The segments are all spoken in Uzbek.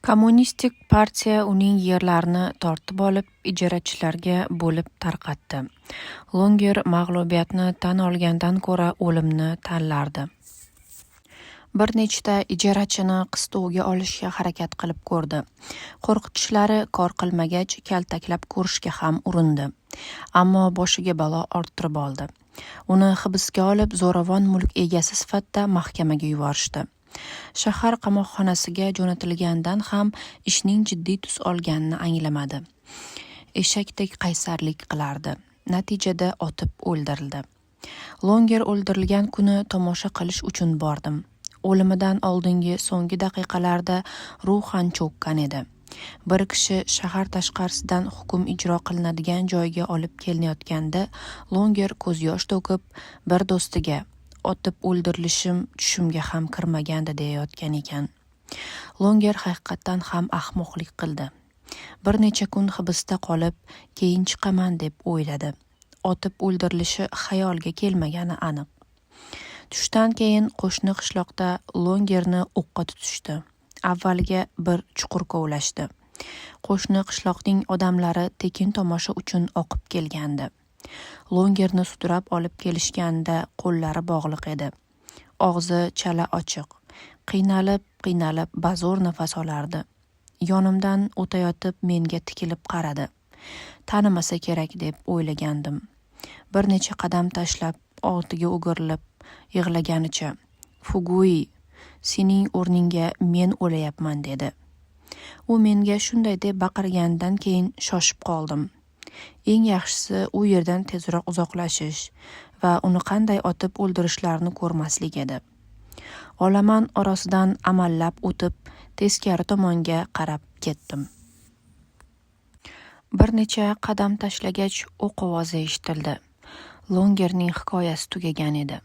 Kommunistik partiya uning yerlarini tortib olib, ijarachilarga bo'lib tarqatdi. Longer mag'lubiyatni tan olgandan ko'ra o'limni tanlardi. Bir nechta ijarachini qistuviga olishga harakat qilib ko'rdi. Qo'rqitishlari kor qilmagach, kaltaklab ko'rishga ham urindi. Ammo boshiga balo orttirib oldi. Uni hibsga olib, zo'ravon mulk egasi sifatida mahkamaga yuborishdi. Shahar qamoqxonasiga jo'natilgandan ham ishning jiddiy tus olganini anglamadi. Eshakdek qaysarlik qilardi. Natijada otib o'ldirildi. Longer o'ldirilgan kuni tomosha qilish uchun bordim. O'limidan oldingi so'nggi daqiqalarda ruhan cho'kkan edi. Bir kishi shahar tashqarisidan hukm ijro qilinadigan joyga olib kelinayotganda Longer ko'z yosh to'kib, bir do'stiga otib o'ldirilishim tushimga ham kirmagandi deyayotgan ekan. Longer haqiqatdan ham ahmoqlik qildi. Bir necha kun hibsda qolib, keyin chiqaman deb o'yladi. Otib o'ldirilishi xayolga kelmagani aniq. Tushdan keyin qo'shni qishloqda Longerni o'qqa tutishdi. Avvaliga bir chuqur kovlashdi. Qo'shni qishloqning odamlari tekin tomosha uchun oqib kelgandi. Longerni sudrab olib kelishganda qo'llari bog'liq edi. Og'zi chala ochiq. Qiynalib bazo'r nafas olardi. Yonimdan o'tayotib menga tikilib qaradi. Tanimasa kerak deb o'ylagandim. Bir necha qadam tashlab, ortiga o'girilib, yig'laganicha, "Fugui, sening o'rningga men o'layapman" dedi. U menga shunday deb baqirgandan keyin shoshib qoldim. Eng yaxshisi u yerdan tezroq uzoqlashish va uni qanday otib o'ldirishlarini ko'rmaslik edi. Olaman orasidan amallab o'tib, teskari tomonga qarab ketdim. Bir necha qadam tashlagach, o'q ovozi eshitildi. Longerning hikoyasi tugagan edi.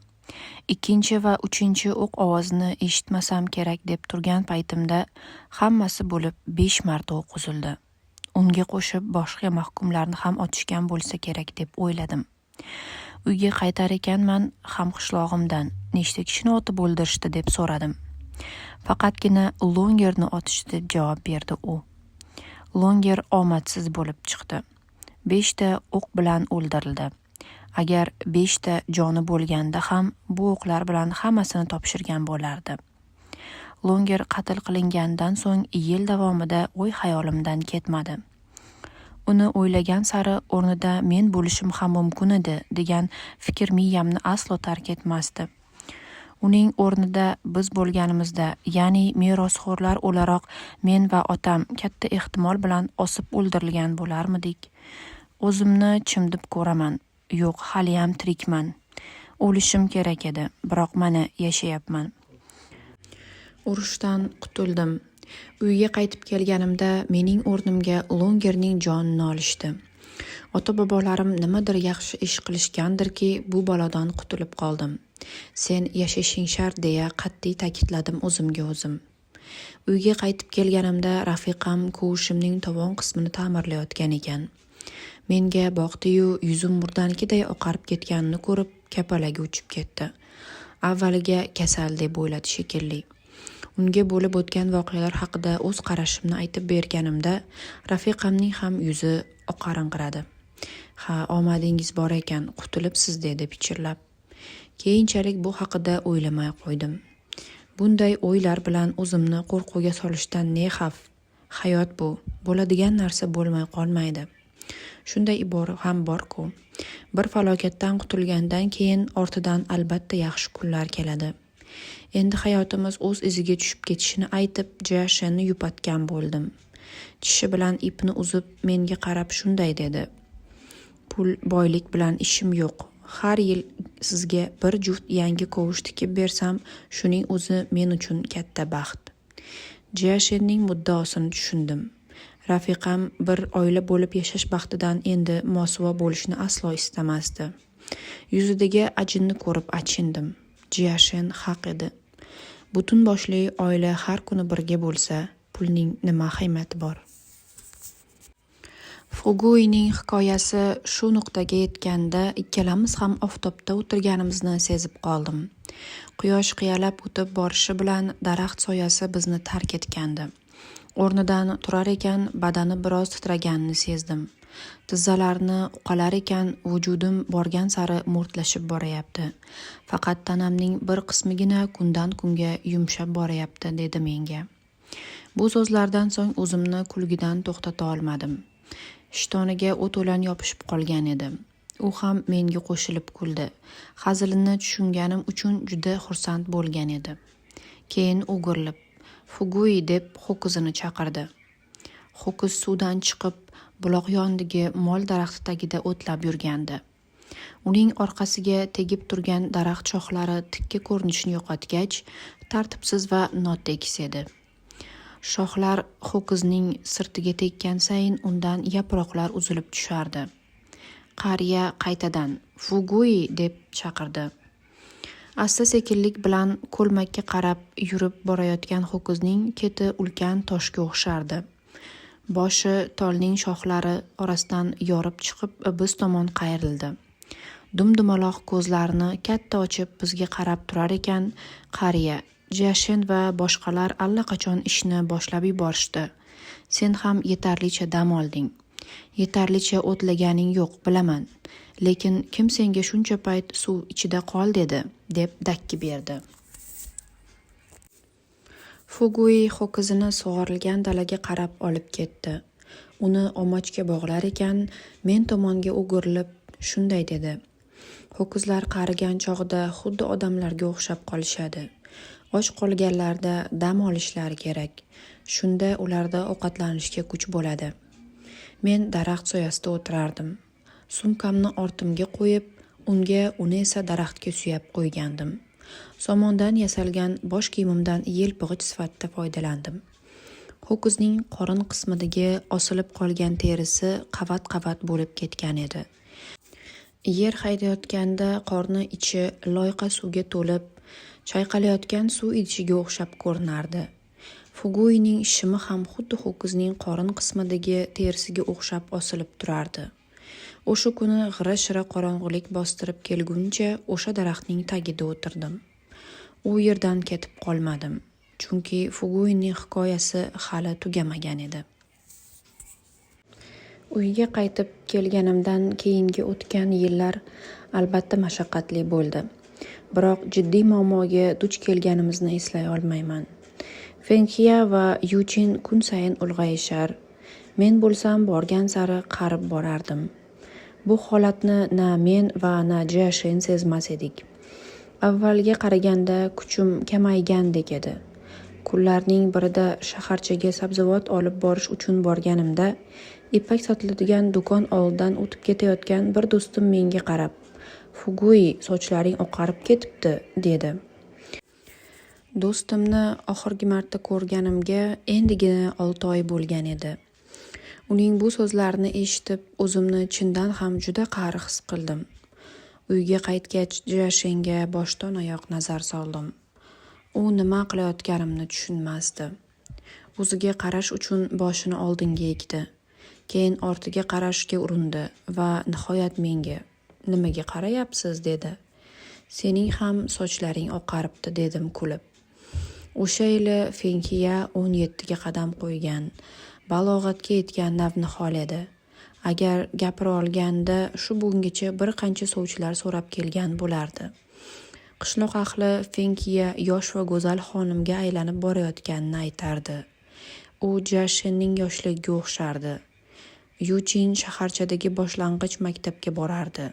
Ikkinchi va uchinchi o'q ovozini eshitmasam kerak deb turgan paytimda hammasi bo'lib 5 marta o'q uzildi. Unga qo'shib boshqa mahkumlarni ham otishgan bo'lsa kerak deb o'yladim. Uyga qaytar ekanman, ham qishlog'imdan nechta kishini otib o'ldirishdi deb so'radim. Faqatgina Longerni otishdi deb javob berdi u. Longer omadsiz bo'lib chiqdi. 5 ta o'q bilan o'ldirildi. Agar 5 ta joni bo'lganda ham bu o'qlar bilan hammasini topshirgan bo'lardi. Longer qatl qilingandan so'ng yil davomida o'y xayolimdan ketmadi. Uni o'ylagan sari o'rnida men bo'lishim ham mumkin edi degan fikr miyamni aslo tark etmasdi. Uning o'rnida biz bo'lganimizda, ya'ni merosxo'rlar o'laroq men va otam katta ehtimol bilan osib o'ldirilgan bo'larmidik. O'zimni chimdib ko'raman. Yo'q, haliyam tirikman. O'lishim kerak edi, biroq mana yashayapman. Urushdan qutuldim. Uyga qaytib kelganimda mening o'rnimga Longerning jonini olishdi. Ota-bobolarim nimadir yaxshi ish qilishgandirki, bu balodan qutulib qoldim. Sen yashashing shart deya qat'iy ta'kidladim o'zimga o'zim. Uyga qaytib kelganimda rafiqam kovushimning tovon qismini ta'mirlayotgan ekan. Menga boqdi-yu, yuzim murdanikiday oqarib ketganini ko'rib, kapalagi uchib ketdi. Avvaliga kasal deb o'yladi shekilli. Unga bo'lib o'tgan voqealar haqida o'z qarashimni aytib berganimda, rafiqamning ham yuzi oqarinqiradi. "Ha, omadingiz bor ekan, qutulibsiz" dedi pichirlab. Keyinchalik bu haqida o'ylamay qo'ydim. Bunday o'ylar bilan o'zimni qo'rquvga solishdan ne xavf? Hayot bu, bo'ladigan narsa bo'lmay qolmaydi. Shunday ibora ham bor-ku. Bir falokatdan qutulgandan keyin ortidan albatta yaxshi kunlar keladi. Endi hayotimiz o'z iziga tushib ketishini aytib, Jashenni yupatgan bo'ldim. Tishi bilan ipni uzib menga qarab shunday dedi. "Pul, boylik bilan ishim yo'q. Har yil sizga bir juft yangi kovush tikib bersam, shuning o'zi men uchun katta baxt." Jashenning muddaosini tushundim. Rafiqam bir oila bo'lib yashash baxtidan endi mosuvo bo'lishni aslo istamasdi. Yuzidagi ajinni ko'rib achindim. Jashen haq edi. Butun boshli oila har kuni birga bo'lsa, pulning nima qiymati bor? Fuguining hikoyasi shu nuqtaga yetganda ikkalamiz ham oftobda o'tirganimizni sezib qoldim. Quyosh qiyalab o'tib borishi bilan daraxt soyasi bizni tark etgandi. O'rnidan turar ekan, badani biroz titraganini sezdim. Tizzalarini uqalar ekan, vujudim borgan sari mo'rtlashib borayapti. Faqat tanamning bir qismigina kundan kunga yumshab borayapti, dedi menga. Bu so'zlardan so'ng o'zimni kulgidan to'xtata olmadim. Shtoniga o't o'lan yopishib qolgan edi. U ham menga qo'shilib kuldi. Hazilini tushunganim uchun juda xursand bo'lgan edi. Keyin o'girilib, "Fugui" deb ho'kizini chaqirdi. Ho'kiz suvdan chiqib, buloq yonidagi mol daraxti tagida o'tlab yurgandi. Uning orqasiga tegib turgan daraxt shoxlari tikka ko'rinishini yo'qotgach, tartibsiz va notekis edi. Shoxlar ho'kizning sirtiga tekkan sayin undan yaproqlar uzilib tushardi. Qariya qaytadan "Fugui" deb chaqirdi. Asta-sekinlik bilan ko'lmakka qarab yurib borayotgan ho'kizning keti ulkan toshga o'xshardi. Boshi tolning shoxlari orasidan yorib chiqib biz tomon qayrildi. Dumdumaloq ko'zlarini katta ochib bizga qarab turar ekan, qariya, Jashin va boshqalar allaqachon ishni boshlab yuborishdi. Sen ham yetarlicha dam olding. Yetarlicha o'tlaganing yo'q, bilaman. Lekin kim senga shuncha payt suv ichida qol dedi, deb dakki berdi. Fugui ho'kizini sug'orilgan dalaga qarab olib ketdi. Uni omochga bog'lar ekan, men tomonga o'girilib shunday dedi. Ho'kizlar qarigan chog'da xuddi odamlarga o'xshab qolishadi. Och qolganlarda dam olishlari kerak. Shunda ularda ovqatlanishga kuch bo'ladi. Men daraxt soyasida o'tirardim. Sumkamni ortimga qo'yib, uni esa daraxtga suyab qo'ygandim. Somondan yasalgan bosh kiyimimdan yelpig'ich sifatida foydalandim. Ho'kizning qorin qismidagi osilib qolgan terisi qavat-qavat bo'lib ketgan edi. Yer haydayotganda qorni ichi loyqa suvga to'lib, chayqalayotgan suv idishiga o'xshab ko'rinardi. Fuguining shimi ham xuddi ho'kizning qorin qismidagi terisiga o'xshab osilib turardi. O'sha kuni g'ira-shira qorong'ulik bostirib kelguncha o'sha daraxtning tagida o'tirdim. U yerdan ketib qolmadim, chunki Fuguining hikoyasi hali tugamagan edi. Uyga qaytib kelganimdan keyingi o'tgan yillar albatta mashaqqatli bo'ldi. Biroq jiddiy muammoga duch kelganimizni eslay olmayman. Fengxia va Yuchin kun sayin ulg'ayishar. Men bo'lsam borgan sari qarib borardim. Bu holatni na men va na Jashin sezmas edik. Avvalga qaraganda kuchim kamaygandek edi. Kunlarning birida shaharchaga sabzavot olib borish uchun borganimda, ipak sotiladigan do'kon oldidan o'tib ketayotgan bir do'stim menga qarab, "Fugui, sochlaring oqarib ketibdi", dedi. Do'stimni oxirgi marta ko'rganimga endigina 6 oy bo'lgan edi. Uning bu so'zlarini eshitib, o'zimni chindan ham juda qari his qildim. Uyga qaytgach, Jashinga boshdan oyoq nazar soldim. U nima qilayotganimni tushunmasdi. O'ziga qarash uchun boshini oldinga egdi. Keyin ortiga qarashga urindi va nihoyat menga "Nimaga qarayapsiz?" dedi. "Sening ham sochlaring oqaribdi", dedim kulib. O'sha yili Fengxia 17 ga qadam qo'ygan, balog'atga yetgan navnihol edi. Agar gapira olganda shu bungacha bir qancha sovchilar so'rab kelgan bo'lardi. Qishloq ahli Fengxia yosh va go'zal xonimga aylanib borayotganini aytardi. U Jashinning yoshligiga o'xshardi. Yuchin shaharchadagi boshlang'ich maktabga borardi.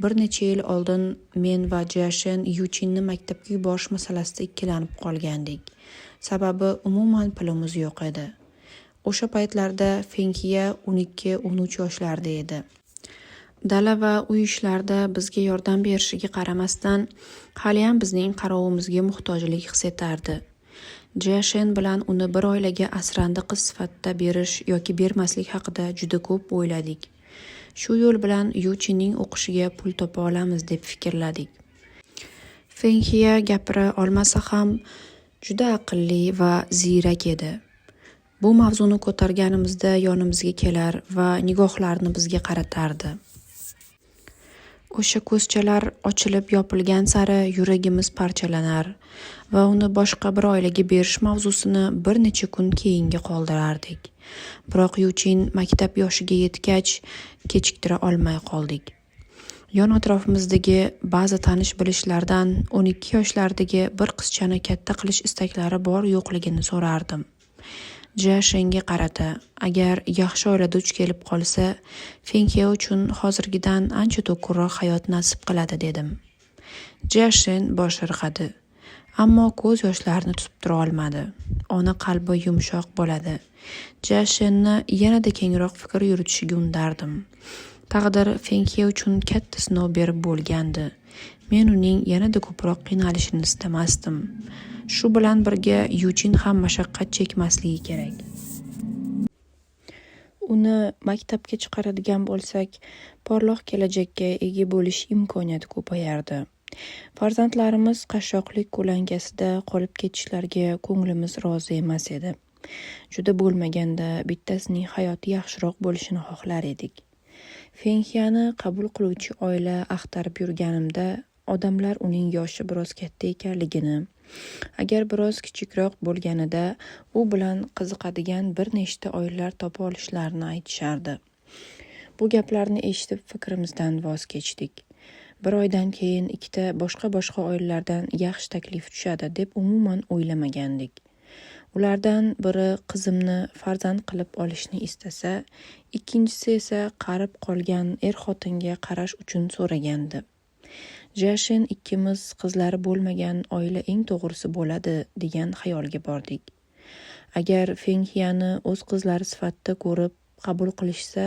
Bir necha yil oldin men va Jashin Yuchinni maktabga yuborish masalasida ikkilanib qolgandik. Sababi umuman pulimiz yo'q edi. O'sha paytlarda Fengxia 12-13 yoshlarda edi. Dala va uy ishlarida bizga yordam berishiga qaramasdan, haliyam bizning qarovimizga muhtojlik his etardi. Jashin bilan uni bir oilaga asrandi qiz sifatida berish yoki bermaslik haqida juda ko'p o'yladik. Shu yo'l bilan Yuchinning o'qishiga pul topa olamiz deb fikrladik. Fengxia gapira olmasa ham juda aqlli va ziyrak edi. Bu mavzuni ko'targanimizda yonimizga kelar va nigohlarini bizga qaratardi. O'sha ko'zchalar ochilib yopilgan sari yuragimiz parchalanar va uni boshqa bir oilaga berish mavzusini bir necha kun keyinga qoldirardik. Biroq Yuchin maktab yoshiga yetgach, kechiktira olmay qoldik. Yon atrofimizdagi ba'zi tanish-bilishlardan 12 yoshlardagi bir qizchani katta qilish istaklari bor yo'qligini so'rardim. Jashenga qarata, agar yaxshi oilada duch kelib qolsa, Fenghe uchun hozirgidan ancha to'qurroq hayot nasib qiladi dedim. Jashen bosh irg'adi, ammo ko'z yoshlarini tutib tura olmadi. Ona qalbi yumshoq bo'ladi. Jashenni yanada kengroq fikr yuritishiga undardim. Taqdir Fenghe uchun katta sinov berib bo'lgandi. Men uning yanada ko'proq qiynalishini istamasdim. Shu bilan birga Yuchin ham mashaqqat chekmasligi kerak. Uni maktabga chiqaradigan bo'lsak, porloq kelajakka ega bo'lish imkoniyati ko'payardi. Farzandlarimiz qashshoqlik ko'lankasida qolib ketishlariga ko'nglimiz rozi emas edi. Juda bo'lmaganda bittasining hayoti yaxshiroq bo'lishini xohlar edik. Fengheni qabul qiluvchi oila axtarib yurganimda, odamlar uning yoshi biroz katta ekanligini, agar biroz kichikroq bo'lganida u bilan qiziqadigan bir nechta oilalar topa olishlarini aytishardi. Bu gaplarni eshitib fikrimizdan voz kechdik. Bir oydan keyin ikkita boshqa oilalardan yaxshi taklif tushadi deb umuman o'ylamagandik. Ulardan biri qizimni farzand qilib olishni istasa, ikkinchisi esa qarib qolgan xotinga qarash uchun so'ragandi. Jashen ikkimiz qizlari bo'lmagan oila eng to'g'risi bo'ladi degan xayolga bordik. Agar Fengheni o'z qizlari sifatida ko'rib qabul qilishsa,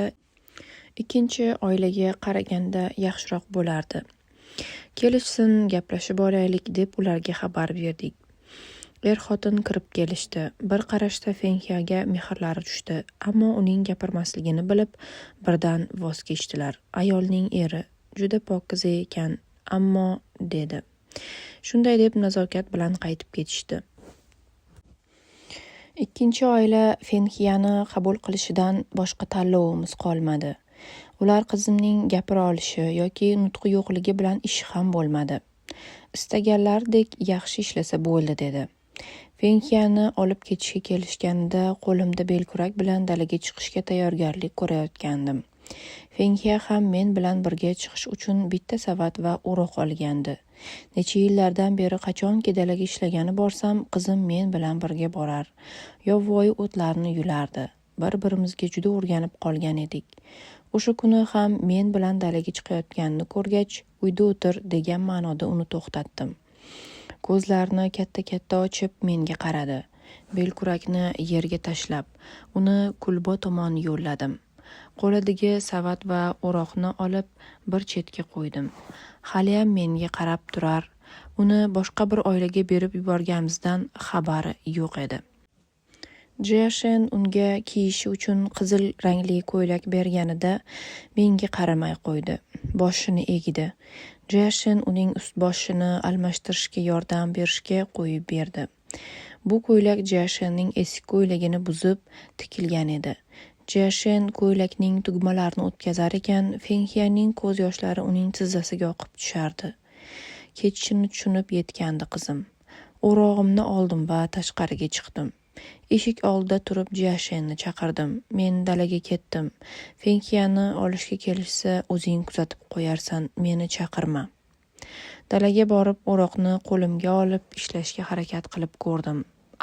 ikkinchi oilaga qaraganda yaxshiroq bo'lardi. Kelishsin, gaplashib olaylik deb ularga xabar berdik. Xotin kirib kelishdi. Bir qarashda Fenghega mehrlari tushdi, ammo uning gapirmasligini bilib birdan voz kechdilar. Ayolning eri juda pokiza ekan, ammo dedi. Shunday deb nazokat bilan qaytib ketishdi. Ikkinchi oila Fengheni qabul qilishidan boshqa tanlovimiz qolmadi. Ular qizimning gapira olishi yoki nutqi yo'qligi bilan ishi ham bo'lmadi. Istaganlardek yaxshi ishlasa bo'ldi dedi. Fengheni olib ketishga kelishganida qo'limda belkurak bilan dalaga chiqishga tayyorgarlik ko'rayotgandim. Fenghe ham men bilan birga chiqish uchun bitta savat va o'roq olgandi. Necha yillardan beri qachonki dalaga ishlagani borsam, qizim men bilan birga borar. Yovvoyi o'tlarni yulardi. Bir-birimizga juda o'rganib qolgan edik. O'sha kuni ham men bilan dalaga chiqayotganini ko'rgach, uyda o'tir degan ma'noda uni to'xtatdim. Ko'zlarini katta-katta ochib menga qaradi. Belkurakni yerga tashlab, uni kulbo tomon yo'lladim. Qo'lidagi savat va o'roqni olib bir chetga qo'ydim. Haliyam menga qarab turar. Uni boshqa bir oilaga berib yuborganimizdan xabari yo'q edi. Jashen unga kiyishi uchun qizil rangli ko'ylak berganida menga qaramay qo'ydi. Boshini egdi. Jashen uning ust-boshini almashtirishga yordam berishga qo'yib berdi. Bu ko'ylak Jashenning eski ko'ylagini buzib tikilgan edi. Jashen ko'ylakning tugmalarini o'tkazar ekan, Fenghening ko'z yoshlari uning tizzasiga oqib tushardi. Ketishini tushunib yetgandi qizim. O'rog'imni oldim va tashqariga chiqdim. Eshik oldida turib Jashenni chaqirdim. Men dalaga ketdim. Fengheni olishga kelishsa, o'zing kuzatib qo'yarsan, meni chaqirma. Dalaga borib o'roqni qo'limga olib ishlashga harakat qilib ko'rdim,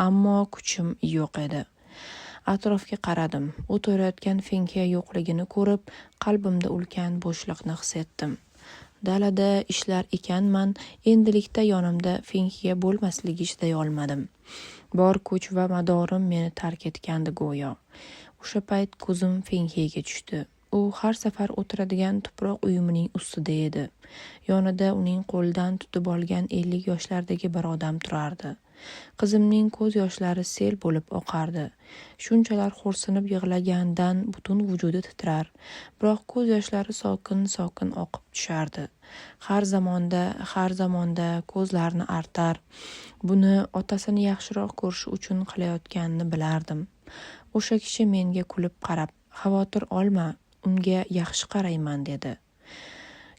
ammo kuchim yo'q edi. Atrofga qaradim. O't o'rayotgan Fenghe yo'qligini ko'rib, qalbimda ulkan bo'shliqni his etdim. Dalada ishlar ekanman, endilikda yonimda Fenghe bo'lmasligi chiday olmadim. Bor kuch va madorim meni tark etgandi go'yo. O'sha payt ko'zim Fenghega tushdi. U har safar o'tiradigan tuproq uyumining ustida edi. Yonida uning qo'lidan tutib olgan 50 yoshlardagi bir odam turardi. Qizimning ko'z yoshlari sel bo'lib oqardi. Shunchalar xo'rsinib yig'lagandan butun vujudi titrar, biroq ko'z yoshlari sokin-sokin oqib tushardi. Har zamonda ko'zlarini artar. Buni otasini yaxshiroq ko'rish uchun qilayotganini bilardim. O'sha kishi menga kulib qarab, "Xavotir olma, unga yaxshi qarayman" dedi.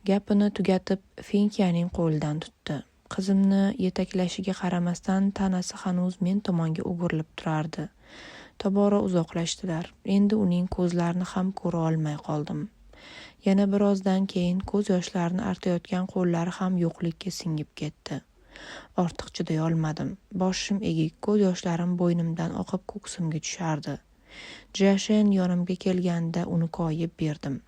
Gapini tugatib Fenkiyaning qo'lidan tutdi. Qizimni yetaklashiga qaramasdan tanasi hanuz men tomonga o'girilib turardi. Tobora uzoqlashdilar. Endi uning ko'zlarini ham ko'ra olmay qoldim. Yana birozdan keyin ko'z yoshlarini artayotgan qo'llari ham yo'qlikka singib ketdi. Ortiq chiday olmadim. Boshim egik, ko'z yoshlarim bo'ynimdan oqib ko'ksimga tushardi. Jashen yonimga kelganda uni koyib berdim.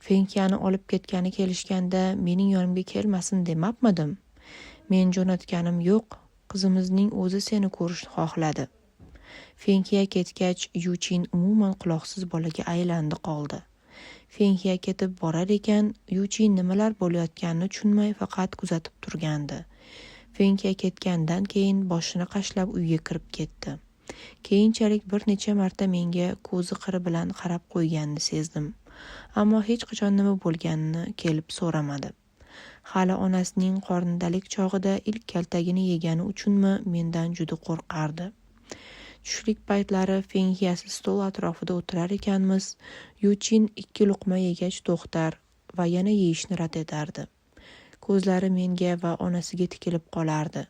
Fenkiyani olib ketgani kelishganda mening yonimga kelmasin demabmidim. Men jo'natganim yo'q, qizimizning o'zi seni ko'rishni xohladi. Fenkiya ketgach, Yuchin umuman quloqsiz bolaga aylandi qoldi. Fenkiya ketib borar ekan, Yuchin nimalar bo'layotganini tushunmay faqat kuzatib turgandi. Fenkiya ketgandan keyin boshini qashlab uyga kirib ketdi. Keyinchalik bir necha marta menga ko'zi qiri bilan qarab qo'yganini sezdim. Ammo hech qachon nima bo'lganini kelib so'ramadi. Hali onasining qornidalik chog'ida ilk kaltagini yegani uchunmi mendan juda qo'rqardi. Tushlik paytlari Fenkiyasi stol atrofida o'tirar ekanmiz, Yuchin 2 luqma yegach to'xtar va yana yeyishni rad etardi. Ko'zlari menga va onasiga tikilib qolardi.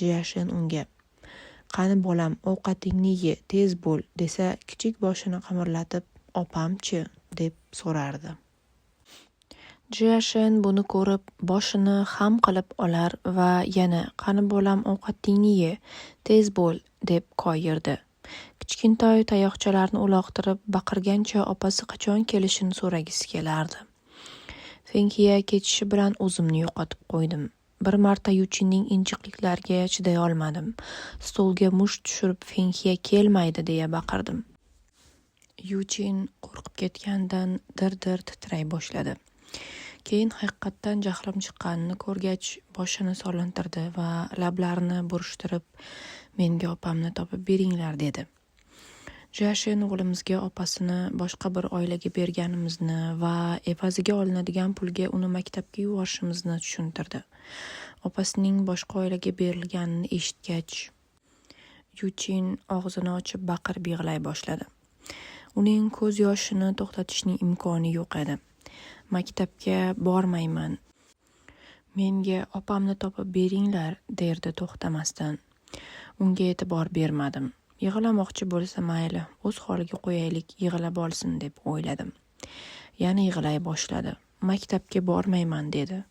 Jashen unga: "Qani bolam, ovqatingni ye, tez bo'l", desa kichik boshini qimirlatib, "Opamchi?" deb so'rardi. Jashen buni ko'rib boshini xam qilib olar va yana "Qani bolam, ovqatingni ye, tez bo'l", deb koyirdi. Kichkintoy tayoqchalarni uloqtirib baqirgancha opasi qachon kelishini so'ragisi kelardi. Fenkiya ketishi bilan o'zimni yo'qotib qo'ydim. Bir marta Yuchinning injiqliklariga chiday olmadim. Stolga musht tushirib Fenkiya kelmaydi deya baqirdim. Yuchin qo'rqib ketgandan dir-dir titray boshladi. Keyin haqiqatdan jahlim chiqqanini ko'rgach, boshini solintirdi va lablarini burishtirib, "Menga opamni topib beringlar", dedi. Jashen o'g'limizga opasini boshqa bir oilaga berganimizni va evaziga olinadigan pulga uni maktabga yuborishimizni tushuntirdi. Opasining boshqa oilaga berilganini eshitgach, Yuchin og'zini ochib baqirib yig'lay boshladi. Uning ko'z yoshini to'xtatishning imkoni yo'q edi. "Maktabga bormayman. Menga opamni topib beringlar", derdi to'xtamasdan. Unga e'tibor bermadim. Yig'lamoqchi bo'lsa mayli, o'z holiga qo'yaylik, yig'lab olsin deb o'yladim. Yana yig'lay boshladi. "Maktabga bormayman", dedi.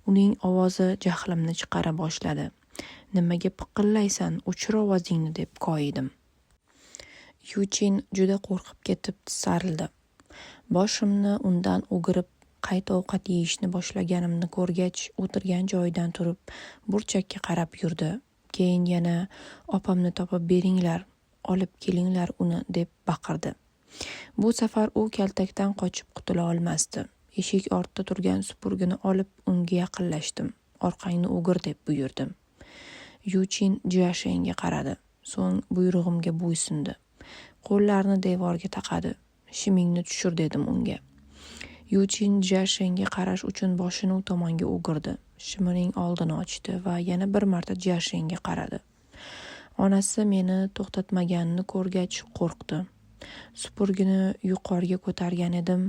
Uning ovozi jahlimni chiqara boshladi. "Nimaga piqillaysan? O'chir ovozingni", deb koyidim. Yuchin juda qo'rqib ketib tisarildi. Boshimni undan o'girib qayta ovqat yeyishni boshlaganimni ko'rgach, o'tirgan joyidan turib burchakka qarab yurdi. Keyin yana "Opamni topib beringlar, olib kelinglar uni", deb baqirdi. Bu safar u kaltakdan qochib qutula olmasdi. Eshik ortida turgan supurgini olib unga yaqinlashdim. "Orqangni o'gir", deb buyurdim. Yuchin Jashenga qaradi. So'ng buyrug'imga bo'ysundi. Qo'llarini devorga taqadi. "Shimingni tushir", dedim unga. Yuchin Jashenga qarash uchun boshini u tomonga o'girdi. Shimining oldini ochdi va yana bir marta Jashenga qaradi. Onasi meni to'xtatmaganini ko'rgach qo'rqdi. Supurgini yuqoriga ko'targan edim.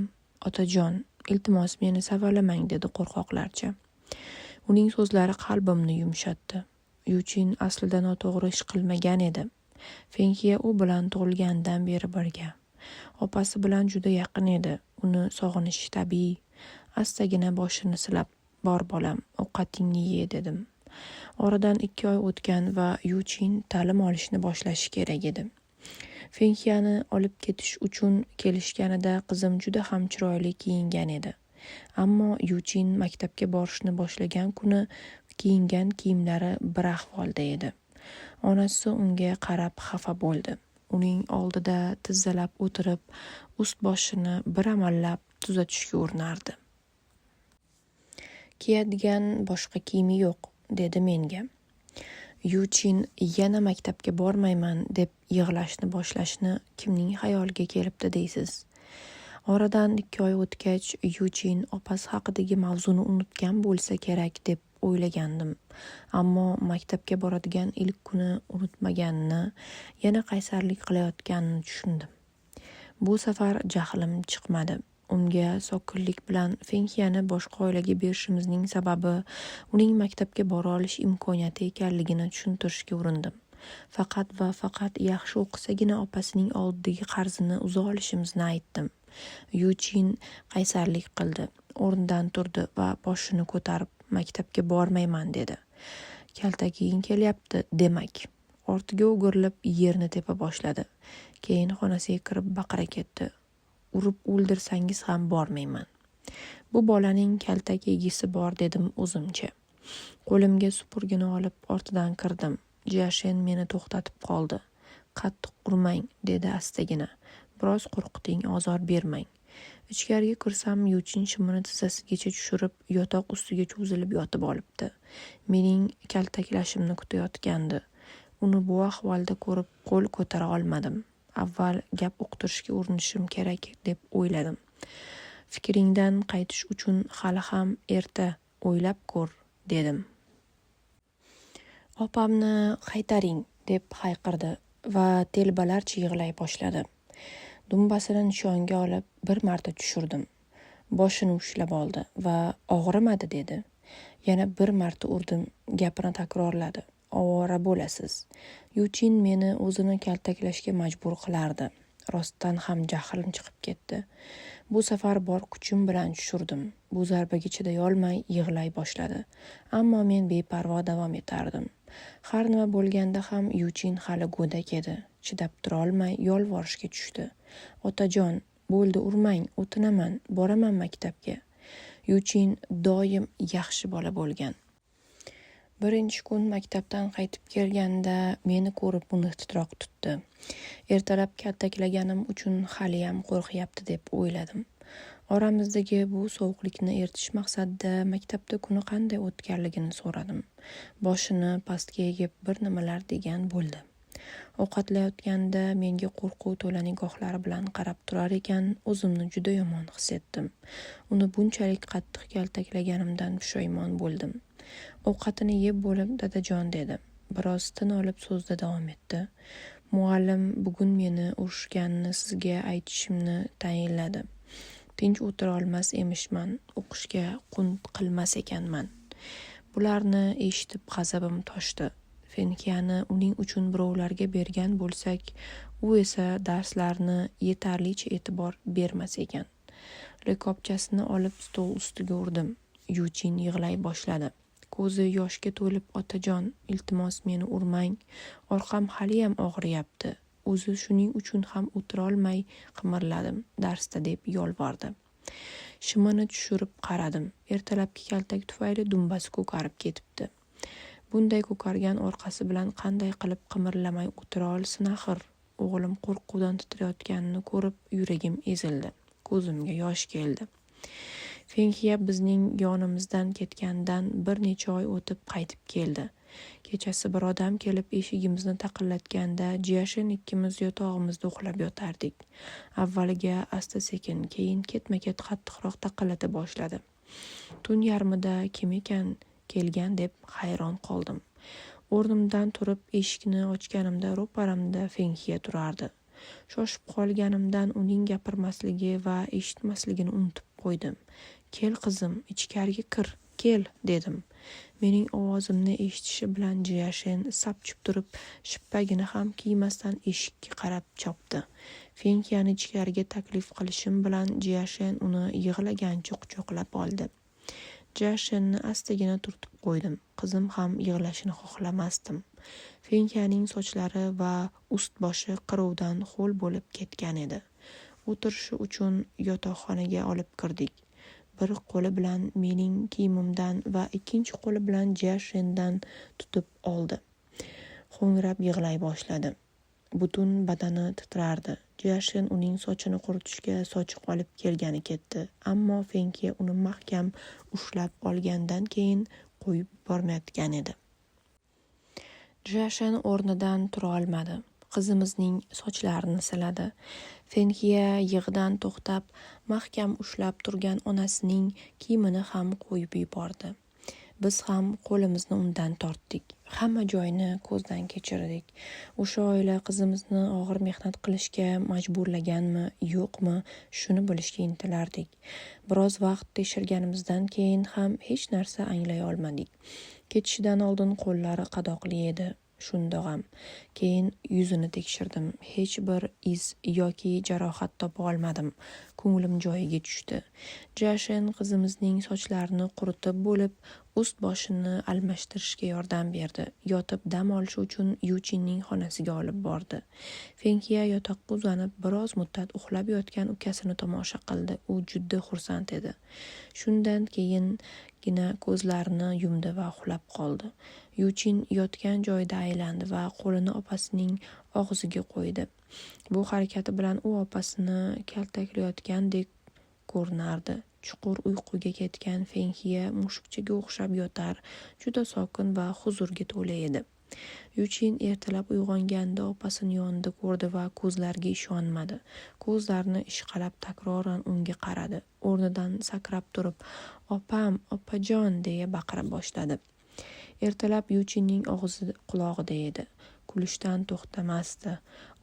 "Otajon, iltimos meni savalamang", dedi qo'rqoqlarcha. Uning so'zlari qalbimni yumshatdi. Yuchin aslida noto'g'ri ish qilmagan edi. Fenkiya u bilan tug'ilgandan beri birga. Opasi bilan juda yaqin edi. Uni sog'inishi tabiiy. Astagina boshini silab, "Bor bolam, ovqatingni ye", dedim. Oradan 2 oy o'tgan va Yuchin ta'lim olishni boshlashi kerak edi. Fenkiyani olib ketish uchun kelishganida qizim juda ham chiroyli kiyingan edi. Ammo Yuchin maktabga borishni boshlagan kuni kiyingan kiyimlari bir ahvolda edi. Onasi unga qarab xafa bo'ldi. Uning oldida tizzalab o'tirib, ust-boshini bir amallab tuzatishga urinardi. "Kiyadigan boshqa kiyimi yo'q", dedi menga. Yuchin yana maktabga bormayman deb yig'lashni boshlashni kimning xayoliga kelibdi deysiz? Oradan 2 oy o'tgach, Yuchin opasi haqidagi mavzuni unutgan bo'lsa kerak deb o'ylagandim. Ammo maktabga boradigan ilk kuni unutmaganini, yana qaysarlik qilayotganini tushundim. Bu safar jahlim chiqmadi. Unga sokinlik bilan Fenxiyani boshqa oilaga berishimizning sababi uning maktabga bora olish imkoniyati ekanligini tushuntirishga urindim. Faqat va faqat yaxshi o'qisagina opasining oldidagi qarzini uza olishimizni aytdim. Yuchin qaysarlik qildi, o'rnidan turdi va boshini ko'tarib maktabga bormayman dedi. Kaltaging kelyapti demak. Ortiga o'girilib yerni tepa boshladi. Keyin xonasiga kirib baqira ketdi. Urib o'ldirsangiz ham bormayman. Bu bolaning kaltak yegisi bor dedim o'zimcha. Qo'limga supurgini olib ortidan kirdim. Jashen meni to'xtatib qoldi. Qattiq urmang dedi astagina. Biroz qo'rqiting, ozor bermang. Ichkariga kirsam Yuchin shimini tizzasigacha tushirib yotoq ustiga cho'zilib yotib olibdi. Mening kaltaklashimni kutayotgandi. Uni bu ahvolda ko'rib qo'l ko'tara olmadim. Avval gap uqtirishga urinishim kerak deb o'yladim. Fikringdan qaytish uchun hali ham erta, o'ylab ko'r, dedim. Opamni qaytaring deb hayqirdi va telbalarcha yig'lay boshladi. Dumbasini nishonga olib bir marta tushirdim. Boshini ushlab oldi va og'rimadi dedi. Yana bir marta urdim, gapini takrorladi. Ovora bo'lasiz. Yuchin meni o'zini kaltaklashga majbur qilardi. Rostdan ham jahlim chiqib ketdi. Bu safar bor kuchim bilan tushirdim. Bu zarbaga chiday olmay yig'lay boshladi. Ammo men beparvo davom etardim. Har nima bo'lganda ham Yuchin hali go'dak edi. Chidab tura olmay yolvorishga tushdi. Otajon, bo'ldi urmang, o'tinaman, boraman maktabga. Yuchin doim yaxshi bola bo'lgan. Birinchi kun maktabdan qaytib kelganda meni ko'rib uni titroq tutdi. Ertalab kaltaklaganim uchun haliyam qo'rqyapti deb o'yladim. Oramizdagi bu sovuqlikni eritish maqsadida maktabda kuni qanday o'tganligini so'radim. Boshini pastga egib bir nimalar degan bo'ldi. Ovqatlayotganda menga qo'rquv to'la nigohlari bilan qarab turar ekan, o'zimni juda yomon his etdim. Uni bunchalik qattiq kaltaklaganimdan pushaymon bo'ldim. Ovqatini yeb bo'lib dadajon dedi. Biroz tin olib so'zda davom etdi. Muallim bugun meni urishganini sizga aytishimni tayinladi. Tinch o'tira olmas emishman, o'qishga qunt qilmas ekanman. Bularni eshitib g'azabim toshdi. Fenxiyani uning uchun birovlarga bergan bo'lsak, u esa darslarni yetarlicha e'tibor bermas ekan. Likopchasini olib stol ustiga urdim. Yuchin yig'lay boshladi. Ko'zi yoshga to'lib, otajon, iltimos meni urmang. Orqam haliyam og'riyapti. O'zi shuning uchun ham o'tira olmay qimirladim darsda deb yolvordi. Shimini tushirib qaradim. Ertalabki kaltak tufayli dumbasi ko'karib ketibdi. Bunday ko'kargan orqasi bilan qanday qilib qimirlamay o'tira olsin axir? O'g'lim qo'rquvdan titrayotganini ko'rib yuragim ezildi. Ko'zimga yosh keldi. Fenxiya bizning yonimizdan ketgandan bir necha oy o'tib qaytib keldi. Kechasi bir odam kelib eshigimizni taqillatganda Jashen ikkimiz yotog'imizda uxlab yotardik. Avvaliga asta-sekin, keyin ketma-ket qattiqroq taqillata boshladi. Tun yarmida kim ekan kelgan deb hayron qoldim. O'rnimdan turib eshikni ochganimda ro'paramda Fenxiya turardi. Shoshib qolganimdan uning gapirmasligi va eshitmasligini unutib qo'ydim. Kel qizim, ichkariga kir, kel, dedim. Mening ovozimni eshitishi bilan Jashen sapchib turib, shippagini ham kiymasdan eshikka qarab chopdi. Fenxiyani ichkariga taklif qilishim bilan Jashen uni yig'lagancha quchoqlab oldi. Jashenni astagina turtib qo'ydim. Qizim ham yig'lashini xohlamasdim. Fenxiyaning sochlari va ust-boshi qiruvdan ho'l bo'lib ketgan edi. O'tirishi uchun yotoqxonaga olib kirdik. Bir qo'li bilan mening kiyimimdan va ikkinchi qo'li bilan Jashendan tutib oldi. Ho'ngrab yig'lay boshladi. Butun badani titrardi. Jashen uning sochini quritishga sochiq olib kelgani ketdi. Ammo Fenxiya uni mahkam ushlab olgandan keyin qo'yib bormayotgan edi. Jashen o'rnidan tura olmadi. Qizimizning sochlarini siladi. Fenxiya yig'idan to'xtab, mahkam ushlab turgan onasining kiyimini ham qo'yib yubordi. Biz ham qo'limizni undan tortdik. Hamma joyni ko'zdan kechirdik. O'sha oila qizimizni og'ir mehnat qilishga majburlaganmi, yo'qmi, shuni bilishga intilardik. Biroz vaqt tekshirganimizdan keyin ham hech narsa anglay olmadik. Ketishidan oldin qo'llari qadoqli edi. Shundoq ham. Keyin yuzini tekshirdim. Hech bir iz yoki jarohat topa olmadim. Ko'nglim joyiga tushdi. Jashin qizimizning sochlarini quritib bo'lib, ust-boshini almashtirishga yordam berdi. Yotib dam olishi uchun Yuchinning xonasiga olib bordi. Fenxiya yotoqqa uzanib, biroz muddat uxlab yotgan ukasini tomosha qildi. U juda xursand edi. Shundan keyingina ko'zlarini yumdi va uxlab qoldi. Yuchin yotgan joyida aylandi va qo'lini opasining og'ziga qo'ydi. Bu harakati bilan u opasini kaltaklayotgandek ko'rinardi. Chuqur uyquga ketgan Fenxiya mushukchaga o'xshab yotar, juda sokin va huzurga to'la edi. Yuchin ertalab uyg'onganda opasini yonida ko'rdi va ko'zlariga ishonmadi. Ko'zlarini ishqalab takroran unga qaradi. O'rnidan sakrab turib, "Opam, opajon" deya baqira boshladi. Ertalab Yuchinning og'zi qulog'ida edi. Kulishdan to'xtamasdi.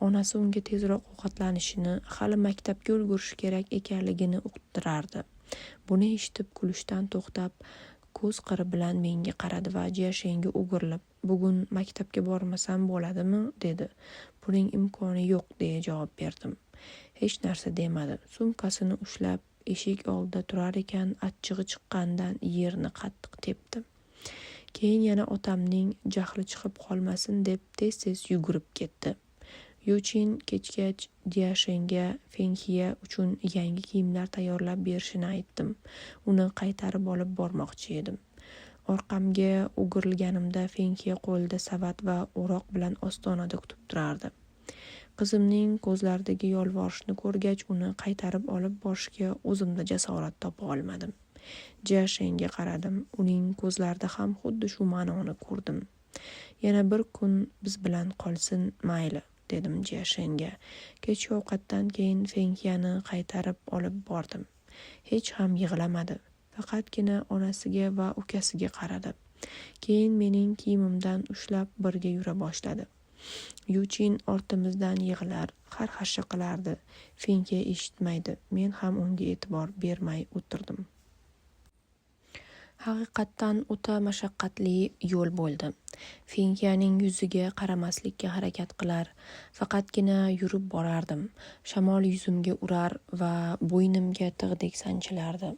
Onasi unga tezroq ovqatlanishini, hali maktabga ulgurishi kerak ekanligini uqtirardi. Buni eshitib kulishdan to'xtab, ko'z qiri bilan menga qaradi va Jashinga o'girilib, "Bugun maktabga bormasam bo'ladimi?" dedi. "Buning imkoni yo'q", deya javob berdim. Hech narsa demadi. Sumkasini ushlab eshik oldida turar ekan, achchig'i chiqqandan yerni qattiq tepdi. Keyin yana otamning jahli chiqib qolmasin deb tez-tez yugurib ketdi. Yuchin kechgach Jashinga Fenxiya uchun yangi kiyimlar tayyorlab berishini aytdim. Uni qaytarib olib bormoqchi edim. Orqamga o'girilganimda Fenxiya qo'lida savat va o'roq bilan ostonada kutib turardi. Qizimning ko'zlaridagi yolvorishni ko'rgach, uni qaytarib olib borishga o'zimda jasorat topa olmadim. Jashinga qaradim. Uning ko'zlarida ham xuddi shu ma'noni ko'rdim. "Yana bir kun biz bilan qolsin, mayli", dedim Jashinga. Kechki ovqatdan keyin Fenxiyani qaytarib olib bordim. Hech ham yig'lamadi. Faqatgina onasiga va ukasiga qaradi. Keyin mening kiyimimdan ushlab birga yura boshladi. Yuchin ortimizdan yig'lar, xarxasha qilardi. Fenxiya eshitmaydi. Men ham unga e'tibor bermay o'tirdim. Haqiqatdan o'ta mashaqqatli yo'l bo'ldi. Fenxiyaning yuziga qaramaslikka harakat qilar, faqatgina yurib borardim. Shamol yuzimga urar va bo'ynimga tig'dek sanchilardi.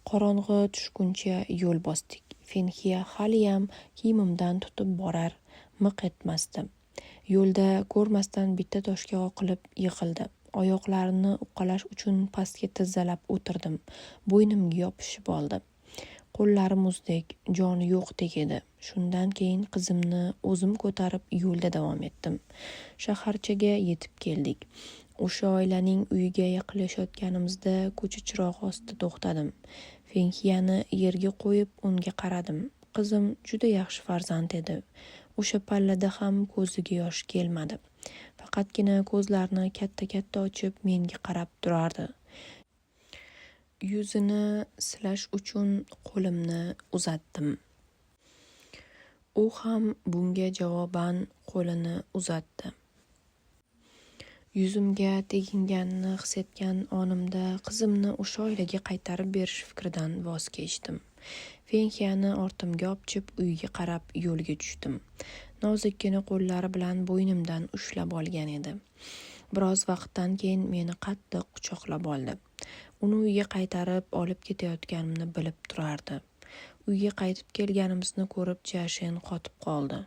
Qorong'i tushguncha yo'l bosdik. Fenxiya haliyam kiyimimdan tutib borar, miq etmasdi. Yo'lda ko'rmasdan bitta toshga qoqilib yiqildi. Oyoqlarini uqalash uchun pastga tizzalab o'tirdim. Bo'ynimga yopishib oldi. Qo'llari muzdek, joni yo'qdek edi. Shundan keyin qizimni o'zim ko'tarib yo'lda davom etdim. Shaharchaga yetib keldik. O'sha oilaning uyiga yaqinlashayotganimizda ko'cha chirog'i ostida to'xtadim. Fenxiyani yerga qo'yib unga qaradim. Qizim juda yaxshi farzand edi. O'sha pallada ham ko'ziga yosh kelmadi. Faqatgina ko'zlarini katta-katta ochib menga qarab turardi. Yuzini silash uchun qo'limni uzatdim. U ham bunga javoban qo'lini uzatdi. Yuzimga teginganini his etgan onimda qizimni o'sha oilaga qaytarib berish fikridan voz kechdim. Fenxiyani ortimga opchib uyga qarab yo'lga tushdim. Nozikkina qo'llari bilan bo'ynimdan ushlab olgan edi. Biroz vaqtdan keyin meni qattiq quchoqlab oldi. Uni uyga qaytarib olib ketayotganimni bilib turardi. Uyga qaytib kelganimizni ko'rib Jashin qotib qoldi.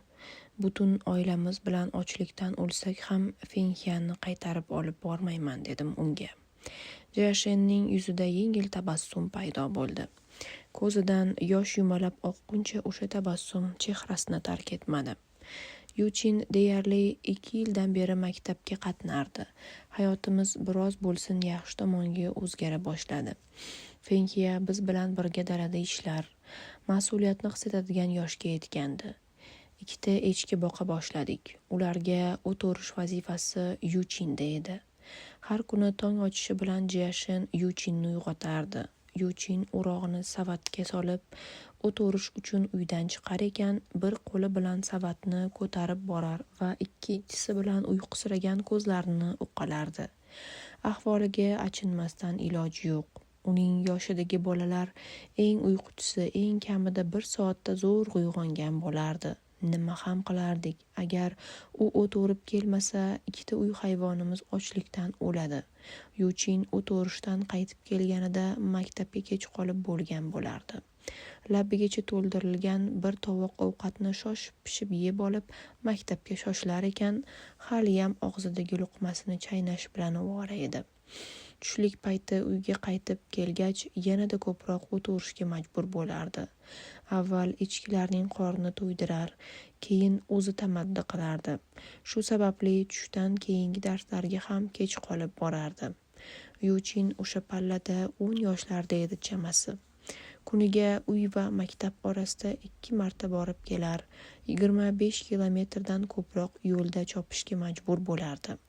Butun oilamiz bilan ochlikdan o'lsak ham Fenxiyani qaytarib olib bormayman, dedim unga. Jashinning yuzida yengil tabassum paydo bo'ldi. Ko'zidan yosh yumalab oqquncha o'sha tabassum chehrasini tark etmadi. Yuchin deyarli 2 yildan beri maktabga qatnardi. Hayotimiz biroz bo'lsin yaxshi tomonga o'zgara boshladi. Fenxiya biz bilan birga dalada ishlar, mas'uliyatni his etadigan yoshga yetgandi. 2ta echki boqa boshladik. Ularga o't o'rish vazifasi Yuchinda edi. Har kuni tong ochishi bilan Jashin Yuchinni uyg'otardi. Yuchin o'rog'ini savatga solib, o't o'rish uchun uydan chiqar ekan, bir qo'li bilan savatni ko'tarib borar va ikkinchisi bilan uyqusiragan ko'zlarini uqalardi. Ahvoliga achinmasdan iloji yo'q. Uning yoshidagi bolalar eng uyquchisi eng kamida 1 soatda zo'r uyg'ongan bo'lardi. Nima ham qilardik? Agar u o't o'rib kelmasa, 2 uy hayvonimiz ochlikdan o'ladi. Yuchin o't o'rishdan qaytib kelganida maktabga kech qolib bo'lgan bo'lardi. Labigacha to'ldirilgan bir tovoq ovqatni shoshib pishib yeb olib maktabga shoshilar ekan, haliyam og'zidagi luqmasini chaynash bilan ovora edi. Tushlik payti uyga qaytib kelgach, yanada ko'proq o't o'rishga majbur bo'lardi. Avval echkilarning qornini to'ydirar, keyin o'zi tamaddi qilardi. Shu sababli tushdan keyingi darslarga ham kech qolib borardi. Yuchin o'sha pallada 10 yoshlarda edi chamasi. Kuniga uy va maktab orasida 2 marta borib kelar, 25 kilometrdan ko'proq yo'lda chopishga majbur bo'lardi.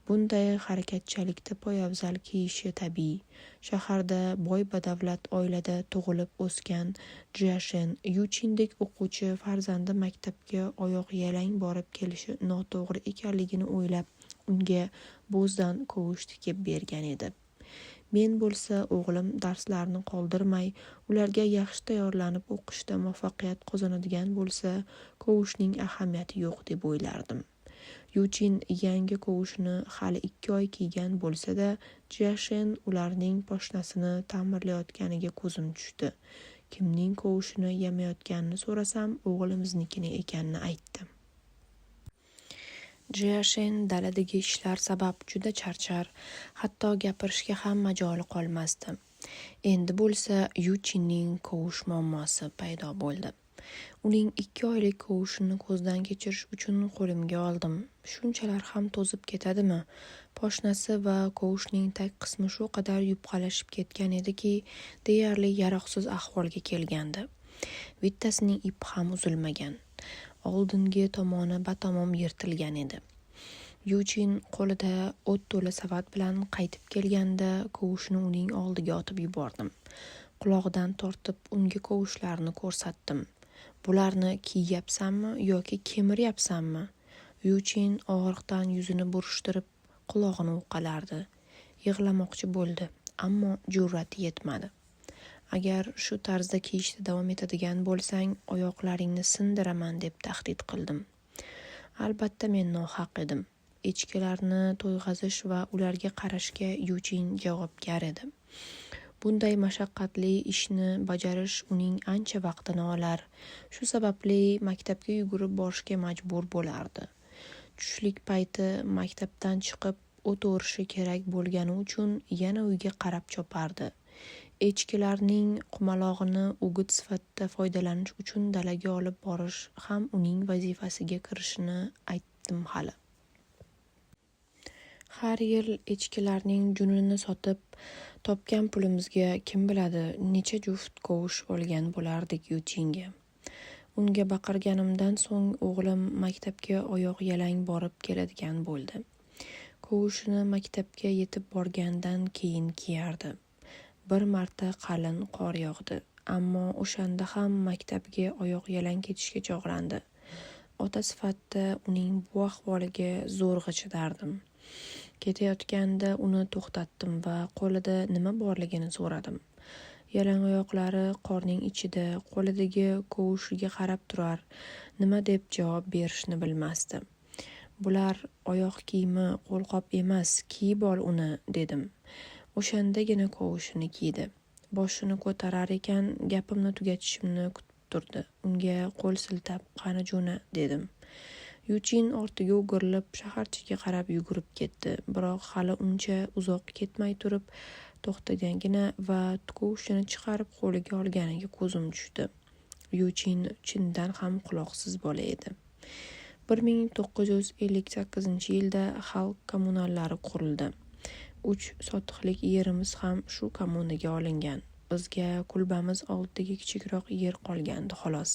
Bunday harakatchalikda poyabzal kiyishi tabiiy. Shaharda boy badavlat oilada tug'ilib o'sgan Jiashen Yuchindek o'quvchi farzandi maktabga oyoq yalang borib kelishi noto'g'ri ekanligini o'ylab, unga bo'zdan kovush tikib bergan edi. Men bo'lsa o'g'lim darslarni qoldirmay, ularga yaxshi tayyorlanib o'qishda muvaffaqiyat qozonadigan bo'lsa, kovushning ahamiyati yo'q deb o'ylardim. Yuchin yangi kovushni hali 2 oy kiygan bo'lsa-da, Jiashen ularning poshnasini ta'mirlayotganiga ko'zim tushdi. Kimning kovushini yamayotganini so'rasam, o'g'limiznikini ekanini aytdi. Jiashen daladagi ishlar sabab juda charchar, hatto gapirishga ham majoli qolmasdi. Endi bo'lsa Yuchinning kovush muammosi paydo bo'ldi. Uning 2 oylik kovushini ko'zdan kechirish uchun qo'limga oldim. Shunchalar ham to'zib ketadimi? Poshnasi va kovushning tag qismi shu qadar yupqalashib ketgan ediki, deyarli yaroqsiz ahvolga kelgandi. Bittasining ipi ham uzilmagan. Oldingi tomoni batamom yirtilgan edi. Yuchin qo'lida o't to'la savat bilan qaytib kelganda kovushni uning oldiga otib yubordim. Qulog'idan tortib unga kovushlarni ko'rsatdim. Bularni kiyyapsanmi yoki kemiryapsanmi? Yuchin og'riqdan yuzini burishtirib, qulog'ini uqalardi. Yig'lamoqchi bo'ldi, ammo jur'ati yetmadi. Agar shu tarzda kiyishda davom etadigan bo'lsang, oyoqlaringni sindiraman deb tahdid qildim. Albatta men nohaq edim. Echkilarni to'yg'azish va ularga qarashga Yuchin javobgar edi. Bunday mashaqqatli ishni bajarish uning ancha vaqtini olar. Shu sababli maktabga yugurib borishga majbur bo'lardi. Tushlik payti maktabdan chiqib o't o'rishi kerak bo'lgani uchun yana uyga qarab chopardi. Echkilarning qumalog'ini o'g'it sifatida foydalanish uchun dalaga olib borish ham uning vazifasiga kirishini aytdim hali. Har yil echkilarning junini sotib, topgan pulimizga kim biladi necha juft kovush olgan bo'lardik Yuchinga. Unga baqirganimdan so'ng o'g'lim maktabga oyoq yalang borib keladigan bo'ldi. Kovushini maktabga yetib borgandan keyin kiyardi. Bir marta qalin qor yog'di, ammo o'shanda ham maktabga oyoq yalang ketishga chog'landi. Ota sifatida uning bu ahvoliga zo'rg'a chidardim. Ketayotganda uni to'xtatdim va qo'lida nima borligini so'radim. Yalang oyoqlari qorning ichida, qo'lidagi kovushiga qarab turar, nima deb javob berishni bilmasdi. Bular oyoq kiyimi, qo'lqop emas, kiyib ol uni, dedim. O'shandagina kovushini kiydi. Boshini ko'tarar ekan, gapimni tugatishimni kutib turdi. Unga qo'l siltab, qani jo'na, dedim. Yuchin ortiga o'girilib, shaharchaga qarab yugurib ketdi. Biroq hali uncha uzoq ketmay turib, to'xtagangina va kovushini chiqarib qo'liga olganiga ko'zim tushdi. Yuchin chindan ham quloqsiz bola edi. 1958-yilda xalq kommunallari qurildi. 3 sotixlik yerimiz ham shu kommunaga olingan. Bizga kulbamiz oldidagi kichikroq yer qolgandi xolos.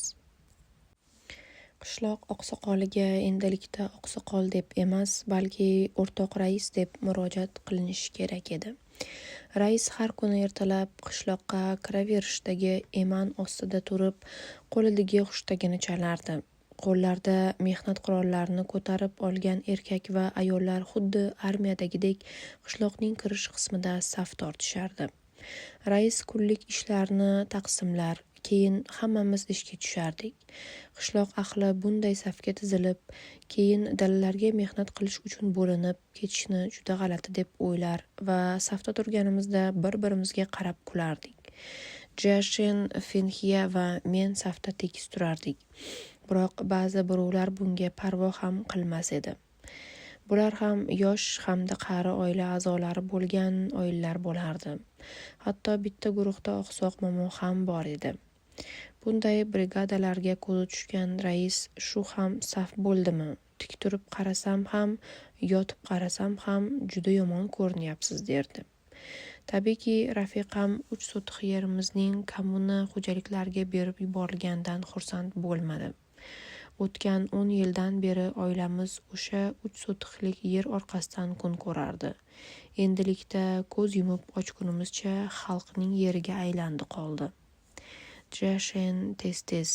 Qishloq oqsoqoliga endilikda oqsoqol deb emas, balki o'rtoq rais deb murojaat qilinishi kerak edi. Rais har kuni ertalab qishloqqa kiraverishdagi eman ostida turib, qo'lidagi xushtagini chalardi. Qo'llarida mehnat qurollarini ko'tarib olgan erkak va ayollar xuddi armiyadagidek qishloqning kirish qismida saf tortishardi. Rais kunlik ishlarni taqsimlar, keyin hammamiz ishga tushardik. Qishloq ahli bunday safga tizilib, keyin dalalarga mehnat qilish uchun bo'linib ketishni juda g'alati deb o'ylar va safda turganimizda bir-birimizga qarab kulardik. Jashin, Fenxiya va men safda tekis turardik. Biroq ba'zi birovlar bunga parvo ham qilmas edi. Bular ham yosh hamda qari oila a'zolari bo'lgan oilalar bo'lardi. Hatto bitta guruhda oqsoq momo ham bor edi. Bunday brigadalarga ko'zi tushgan rais shu ham saf bo'ldimi? Tik turib qarasam ham, yotib qarasam ham juda yomon ko'rinyapsiz derdi. Tabiiyki, rafiqam 3 sotix yerimizning kommuna xo'jaliklariga berib yuborilganidan xursand bo'lmadi. O'tgan 10 yildan beri oilamiz o'sha 3 sotixlik yer orqasidan kun ko'rardi. Endilikda ko'z yumib ochgunimizcha xalqning yeriga aylandi qoldi. Jashin tez-tez,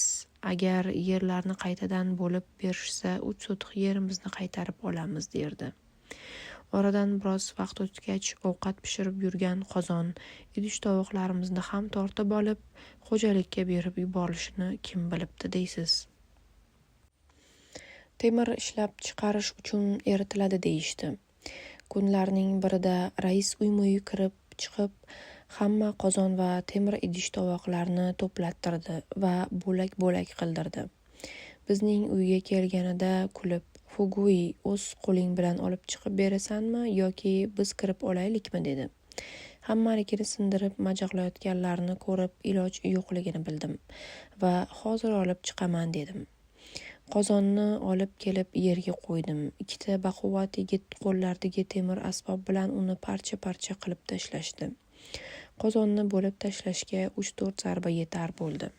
agar yerlarni qaytadan bo'lib berishsa 3 sotix yerimizni qaytarib olamiz derdi. Oradan biroz vaqt o'tgach, ovqat pishirib yurgan qozon, idish-tovoqlarimizni ham tortib olib, xo'jalikka berib yuborilishini kim bilibdi deysiz. Temir ishlab chiqarish uchun eritiladi deyishdi. Kunlarning birida rais uy-mo'yi kirib chiqib, hamma qozon va temir idish-tovoqlarni to'plattirdi va bo'lak-bo'lak qildirdi. Bizning uyga kelganida kulib, "Fugui, o'z qo'ling bilan olib chiqib berasanmi yoki biz kirib olaylikmi?" dedi. Hammanikini sindirib majaqlayotganlarni ko'rib iloj yo'qligini bildim va "Hozir olib chiqaman" dedim. Qozonni olib kelib yerga qo'ydim. Ikkita baquvvat yigit qo'llaridagi temir asbob bilan uni parcha-parcha qilib tashlashdi. Qozonni bo'lib tashlashga 3-4 zarba yetar bo'ldi.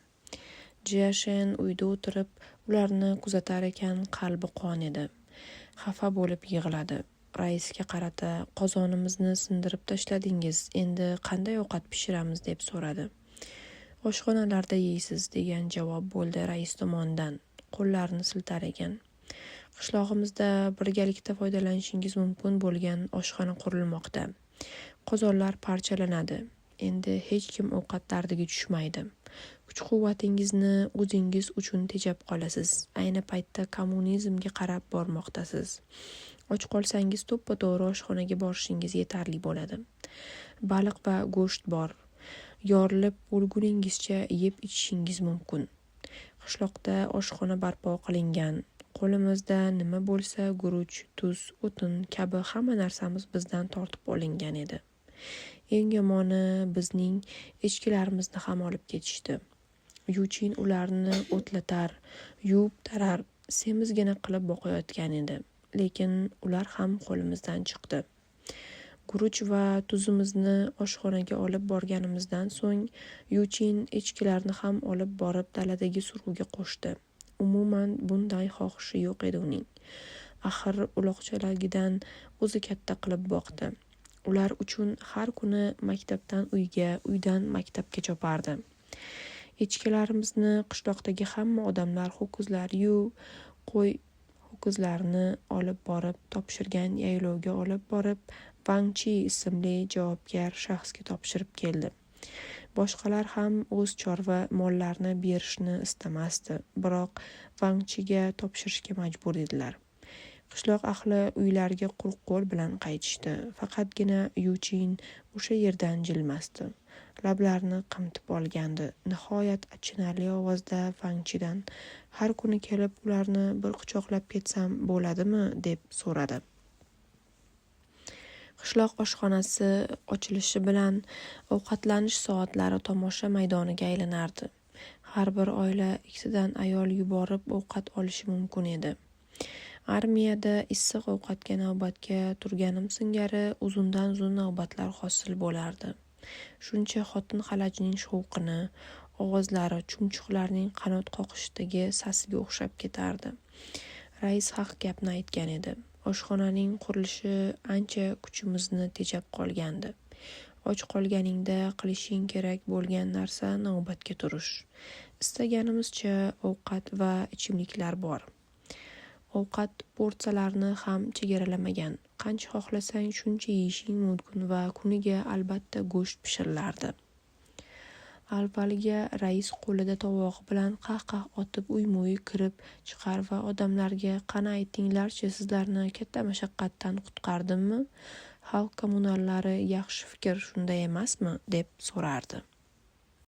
Jashin uyda o'tirib, ularni kuzatar ekan, qalbi qon edi. Xafa bo'lib yig'ladi. Raisga qarata, "Qozonimizni sindirib tashladingiz, endi qanday ovqat pishiramiz?" deb so'radi. "Oshxonalarda yeysiz" degan javob bo'ldi rais tomonidan. Qo'llarini siltar ekan. Qishlog'imizda birgalikda foydalanishingiz mumkin bo'lgan oshxona qurilmoqda. Qozonlar parchalanadi. Endi hech kim ovqat dardiga tushmaydi. Kuch-quvvatingizni o'zingiz uchun tejab qolasiz. Ayni paytda kommunizmga qarab bormoqdasiz. Och qolsangiz to'ppa-to'g'ri oshxonaga borishingiz yetarli bo'ladi. Baliq va go'sht bor. Yorilib o'lguningizcha yeb ichishingiz mumkin. Qishloqda oshxona barpo qilingan. Qo'limizda nima bo'lsa, guruch, tuz, o'tin kabi hamma narsamiz bizdan tortib olingan edi. Eng yomoni bizning echkilarimizni ham olib ketishdi. Yuchin ularni o'tlatar, yuvib tarar, semizgina qilib boqayotgan edi. Lekin ular ham qo'limizdan chiqdi. Guruch va tuzimizni oshxonaga olib borganimizdan so'ng Yuchin echkilarni ham olib borib daladagi suruvga qo'shdi. Umuman bunday xohishi yo'q edi uning. Axir uloqchalagidan o'zi katta qilib boqdi. Ular uchun har kuni maktabdan uyga, uydan maktabga chopardi. Echkilarimizni qishloqdagi hamma odamlar ho'kizlar-yu, qo'y ho'kizlarni olib borib topshirgan yaylovga olib borib Vang Chi ismli javobgar shaxsga topshirib keldi. Boshqalar ham o'z chorva mollarini berishni istamasdi, biroq Vang Chiga topshirishga majbur edilar. Qishloq ahli uylariga quruq qo'l bilan qaytishdi. Faqatgina Yuchin o'sha yerdan jilmasdi. Lablarini qimtib olgandi. Nihoyat achinarli ovozda Vang Chidan "Har kuni kelib ularni bir quchoqlab ketsam bo'ladimi?" deb so'radi. Qishloq oshxonasi ochilishi bilan ovqatlanish soatlari tomosha maydoniga aylanardi. Har bir oila 2 dan ayol yuborib ovqat olishi mumkin edi. Armiyada issiq ovqatga navbatga turganim singari uzundan-uzun navbatlar hosil bo'lardi. Shuncha xotin xalajning shovqini, ovozlari chumchuqlarning qanot qoqishidagi sasiga o'xshab ketardi. Rais haq gapni aytgan edi. Oshxonaning qurilishi ancha kuchimizni tejab qolgandi. Och qolganingda qilishing kerak bo'lgan narsa navbatga turish. Istaganimizcha ovqat va ichimliklar bor. Ovqat porsiyalarini ham chegaralamagan. Qancha xohlasang shuncha yeyishing mumkin va kuniga albatta go'sht pishirilardi. Avvaliga rais qo'lida tovog'i bilan qah-qah otib uy-mo'y kirib chiqar va odamlarga qani aytinglarchi, sizlarni katta mashaqqatdan qutqardimmi? Xalq kommunallari yaxshi fikr, shunday emasmi? deb so'rardi.